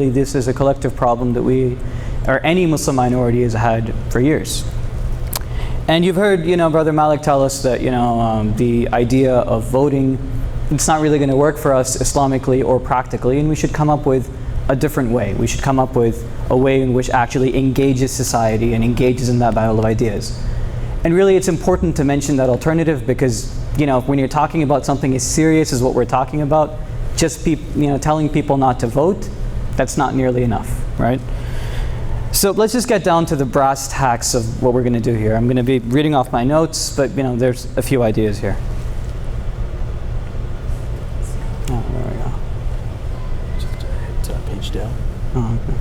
this is a collective problem that we, or any Muslim minority, has had for years. And you've heard, Brother Malik tell us that, the idea of voting, it's not really going to work for us Islamically or practically, and we should come up with a different way. We should come up with a way in which actually engages society and engages in that battle of ideas. And really, it's important to mention that alternative because, when you're talking about something as serious as what we're talking about, just telling people not to vote, that's not nearly enough, right? So let's just get down to the brass tacks of what we're going to do here. I'm going to be reading off my notes, but there's a few ideas here. Oh, there we go. Just hit page down. Oh, okay.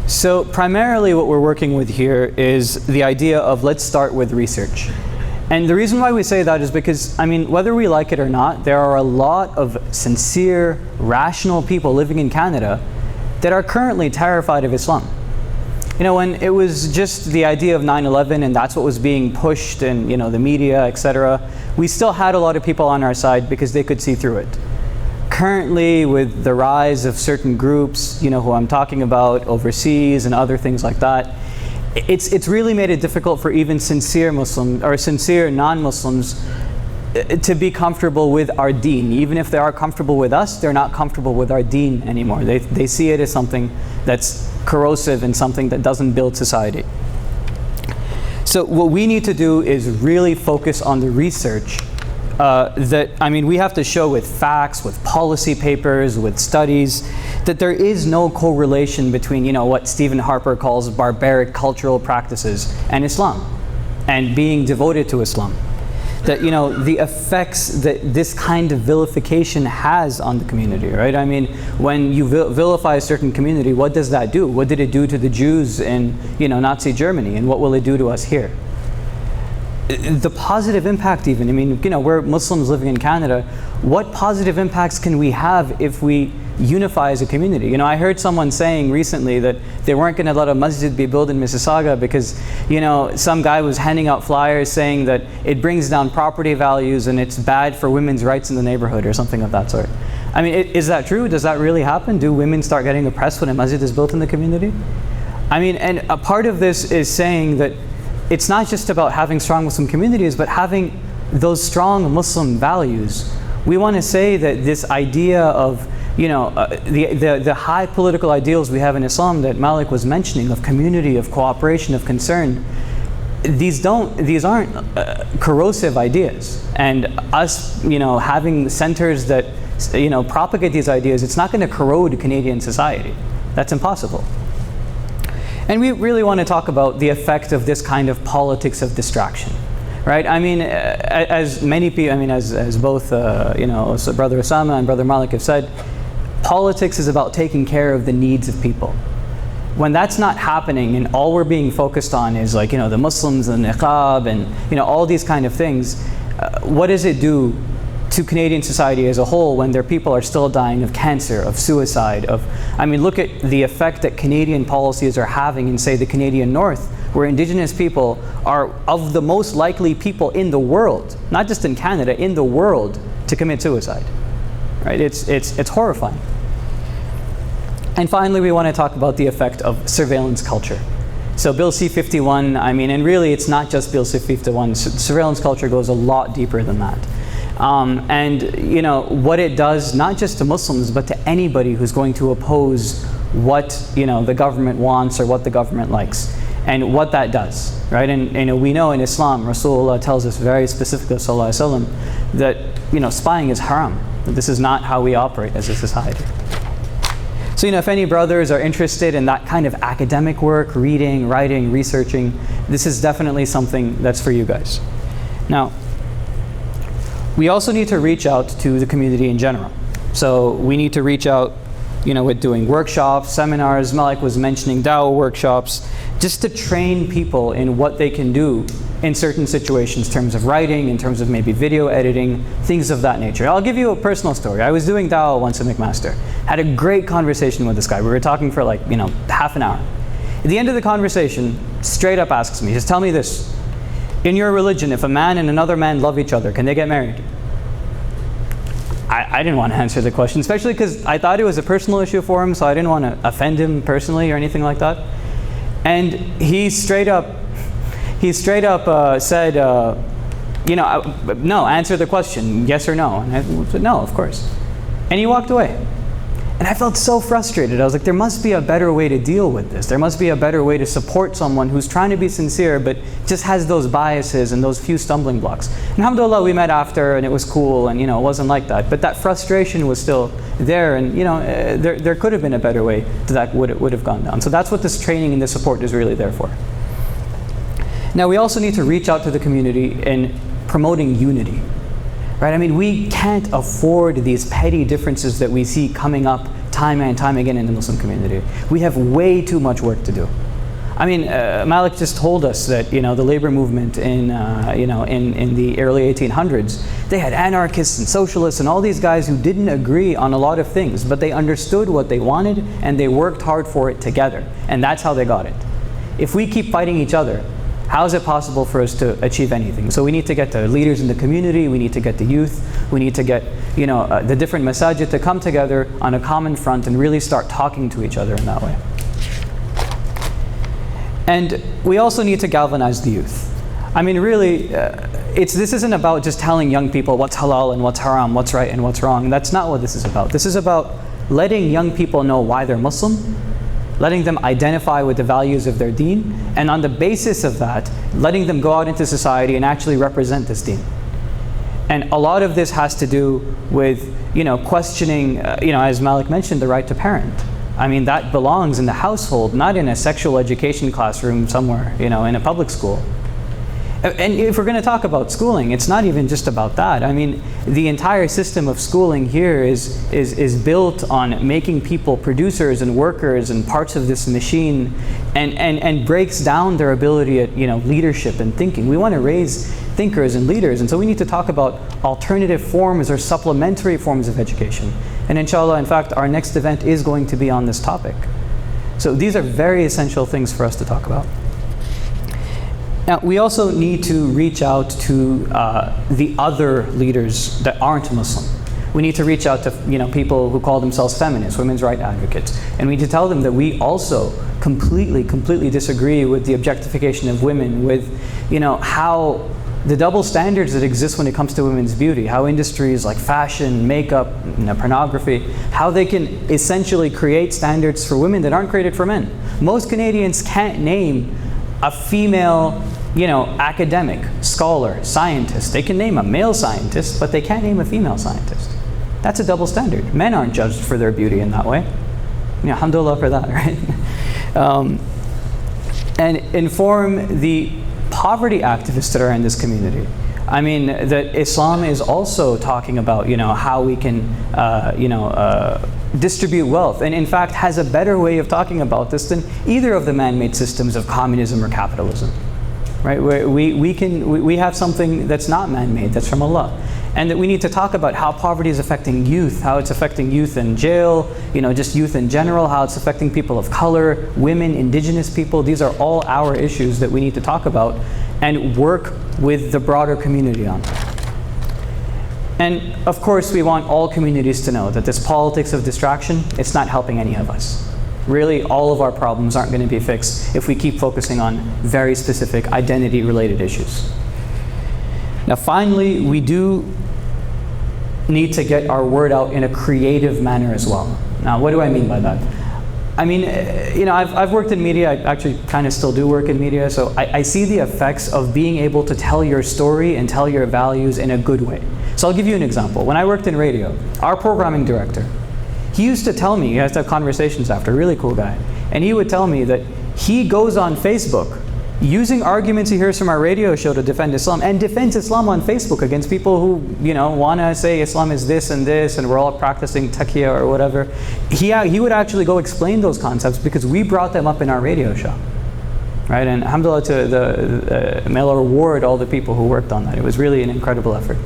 So primarily what we're working with here is the idea of let's start with research. And the reason why we say that is because, whether we like it or not, there are a lot of sincere, rational people living in Canada that are currently terrified of Islam. When it was just the idea of 9/11 and that's what was being pushed in, the media, etc., we still had a lot of people on our side because they could see through it. Currently, with the rise of certain groups, who I'm talking about overseas and other things like that, it's really made it difficult for even sincere Muslims or sincere non-Muslims to be comfortable with our deen. Even if they are comfortable with us, they're not comfortable with our deen anymore. They see it as something that's corrosive and something that doesn't build society. So what we need to do is really focus on the research we have to show with facts, with policy papers, with studies, that there is no correlation between, what Stephen Harper calls barbaric cultural practices and Islam, and being devoted to Islam. That, the effects that this kind of vilification has on the community, right? When you vilify a certain community, what does that do? What did it do to the Jews in, Nazi Germany, and what will it do to us here? The positive impact even, we're Muslims living in Canada, what positive impacts can we have if we unify as a community? I heard someone saying recently that they weren't going to let a masjid be built in Mississauga because, some guy was handing out flyers saying that it brings down property values and it's bad for women's rights in the neighborhood or something of that sort. Is that true? Does that really happen? Do women start getting oppressed when a masjid is built in the community? And a part of this is saying that it's not just about having strong Muslim communities, but having those strong Muslim values. We want to say that this idea of, the high political ideals we have in Islam that Malik was mentioning, of community, of cooperation, of concern, these aren't corrosive ideas. And us, having centers that, propagate these ideas, it's not going to corrode Canadian society. That's impossible. And we really want to talk about the effect of this kind of politics of distraction, right? As many people, as both, so Brother Osama and Brother Malik have said, politics is about taking care of the needs of people. When that's not happening and all we're being focused on is the Muslims and niqab and, all these kind of things, what does it do to Canadian society as a whole when their people are still dying of cancer, of suicide, look at the effect that Canadian policies are having in, say, the Canadian North, where Indigenous people are of the most likely people in the world, not just in Canada, in the world, to commit suicide, right? It's horrifying. And finally, we want to talk about the effect of surveillance culture. So Bill C-51, and really it's not just Bill C-51, surveillance culture goes a lot deeper than that. What it does, not just to Muslims, but to anybody who's going to oppose what, the government wants or what the government likes, and what that does, right? And we know in Islam, Rasulullah tells us very specifically, sallallahu alaihi wasallam, that, spying is haram. This is not how we operate as a society. So, if any brothers are interested in that kind of academic work, reading, writing, researching, this is definitely something that's for you guys. Now, we also need to reach out to the community in general. So we need to reach out, with doing workshops, seminars. Malik was mentioning dawah workshops, just to train people in what they can do in certain situations, in terms of writing, in terms of maybe video editing, things of that nature. I'll give you a personal story. I was doing dawah once in McMaster. Had a great conversation with this guy. We were talking for half an hour. At the end of the conversation, straight up asks me, just tell me this. In your religion, if a man and another man love each other, can they get married? I didn't want to answer the question, especially because I thought it was a personal issue for him, so I didn't want to offend him personally or anything like that. And he straight up said, no, answer the question, yes or no. And I said, no, of course. And he walked away. And I felt so frustrated. I was like, there must be a better way to deal with this. There must be a better way to support someone who's trying to be sincere, but just has those biases and those few stumbling blocks. And alhamdulillah, we met after, and it was cool, and it wasn't like that. But that frustration was still there, and there could have been a better way that would have gone down. So that's what this training and this support is really there for. Now, we also need to reach out to the community in promoting unity. Right? I mean, we can't afford these petty differences that we see coming up time and time again in the Muslim community. We have way too much work to do. I mean, Malik just told us that the labor movement in the early 1800s, they had anarchists and socialists and all these guys who didn't agree on a lot of things, but they understood what they wanted and they worked hard for it together, and that's how they got it. If we keep fighting each other, how is it possible for us to achieve anything? So we need to get the leaders in the community, we need to get the youth, we need to get the different masajid to come together on a common front and really start talking to each other in that way. And we also need to galvanize the youth. I mean, really, this isn't about just telling young people what's halal and what's haram, what's right and what's wrong. That's not what this is about. This is about letting young people know why they're Muslim, letting them identify with the values of their deen, and on the basis of that, letting them go out into society and actually represent this deen. And a lot of this has to do with, questioning, as Malik mentioned, the right to parent. I mean, that belongs in the household, not in a sexual education classroom somewhere, in a public school. And if we're going to talk about schooling, it's not even just about that. I mean, the entire system of schooling here is built on making people producers and workers and parts of this machine, and breaks down their ability at leadership and thinking. We want to raise thinkers and leaders, and so we need to talk about alternative forms or supplementary forms of education. And inshallah, in fact, our next event is going to be on this topic. So these are very essential things for us to talk about. Now, we also need to reach out to the other leaders that aren't Muslim. We need to reach out to people who call themselves feminists, women's rights advocates, and we need to tell them that we also completely disagree with the objectification of women, with how the double standards that exist when it comes to women's beauty, how industries like fashion, makeup, pornography, how they can essentially create standards for women that aren't created for men. Most Canadians can't name a female, academic, scholar, scientist. They can name a male scientist, but they can't name a female scientist. That's a double standard. Men aren't judged for their beauty in that way. Alhamdulillah for that, right? And inform the poverty activists that are in this community. I mean, that Islam is also talking about, how we can, distribute wealth, and in fact has a better way of talking about this than either of the man-made systems of communism or capitalism, right? Where we have something that's not man-made, that's from Allah, and that we need to talk about how poverty is affecting youth, how it's affecting youth in jail, just youth in general, how it's affecting people of color, women, indigenous people. These are all our issues that we need to talk about and work with the broader community on. And of course, we want all communities to know that this politics of distraction, it's not helping any of us. Really, all of our problems aren't going to be fixed if we keep focusing on very specific identity-related issues. Now, finally, we do need to get our word out in a creative manner as well. Now, what do I mean by that? I mean, I've worked in media. I actually kind of still do work in media, so I see the effects of being able to tell your story and tell your values in a good way. So I'll give you an example. When I worked in radio, our programming director, he used to tell me, he has to have conversations after, really cool guy, and he would tell me that he goes on Facebook using arguments he hears from our radio show to defend Islam, and defends Islam on Facebook against people who, want to say Islam is this and this, and we're all practicing taqiyya or whatever. He would actually go explain those concepts because we brought them up in our radio show, right? And alhamdulillah, may Allah reward all the people who worked on that. It was really an incredible effort.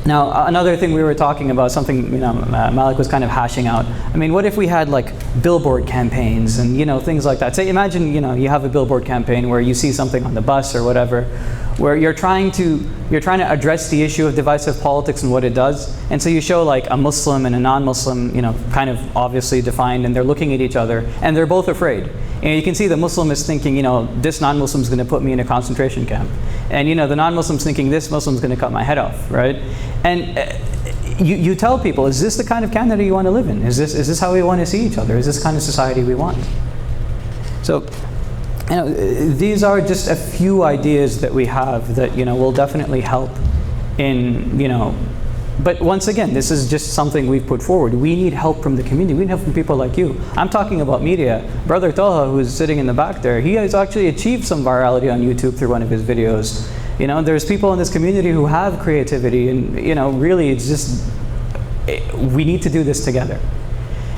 Now, another thing we were talking about, something Malik was kind of hashing out. I mean, what if we had like billboard campaigns and things like that? Say, imagine you have a billboard campaign where you see something on the bus or whatever, where you're trying to address the issue of divisive politics and what it does. And so you show like a Muslim and a non-Muslim, kind of obviously defined, and they're looking at each other, and they're both afraid. And you can see the Muslim is thinking, this non-Muslim is going to put me in a concentration camp. And the non-Muslim's thinking, this Muslim's going to cut my head off, right? And you tell people, is this the kind of Canada you want to live in? Is this how we want to see each other? Is this the kind of society we want? So, these are just a few ideas that we have that, will definitely help in, but once again, this is just something we've put forward. We need help from the community. We need help from people like you. I'm talking about media. Brother Toha, who's sitting in the back there, he has actually achieved some virality on YouTube through one of his videos. There's people in this community who have creativity, and, really it's just, we need to do this together.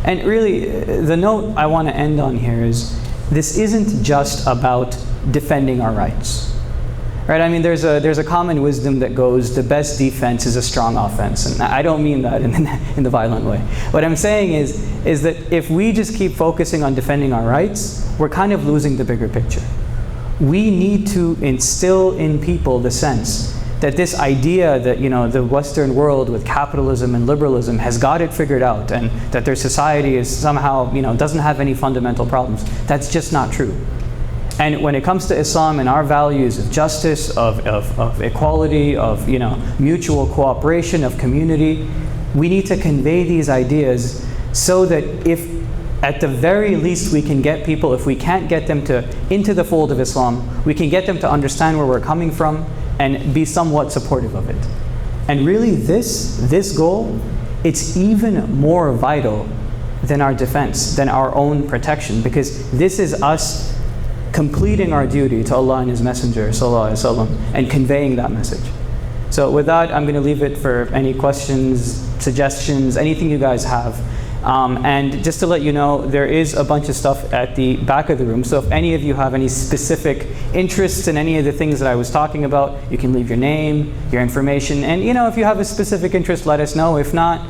And really, the note I want to end on here is, this isn't just about defending our rights. Right? I mean, there's a common wisdom that goes, the best defense is a strong offense. And I don't mean that in the violent way. What I'm saying is that if we just keep focusing on defending our rights, we're kind of losing the bigger picture. We need to instill in people the sense that this idea that the Western world with capitalism and liberalism has got it figured out, and that their society is somehow doesn't have any fundamental problems. That's just not true. And when it comes to Islam and our values of justice, of equality, of mutual cooperation, of community, we need to convey these ideas so that if at the very least we can get people, if we can't get them into the fold of Islam, we can get them to understand where we're coming from and be somewhat supportive of it. And really this goal, it's even more vital than our defense, than our own protection, because this is us completing our duty to Allah and His Messenger sallallahu alaihi wasallam and conveying that message. So with that, I'm going to leave it for any questions, suggestions, anything you guys have. And just to let you know, there is a bunch of stuff at the back of the room. So if any of you have any specific interests in any of the things that I was talking about, you can leave your name, your information, and if you have a specific interest, let us know. If not,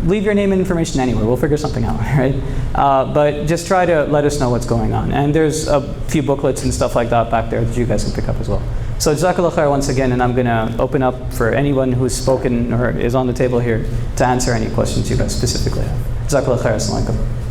leave your name and information anywhere. We'll figure something out, right? But just try to let us know what's going on. And there's a few booklets and stuff like that back there that you guys can pick up as well. So Jazakallah khair once again, and I'm going to open up for anyone who's spoken or is on the table here to answer any questions you guys specifically have. Jazakallah khair. Assalamu alaikum.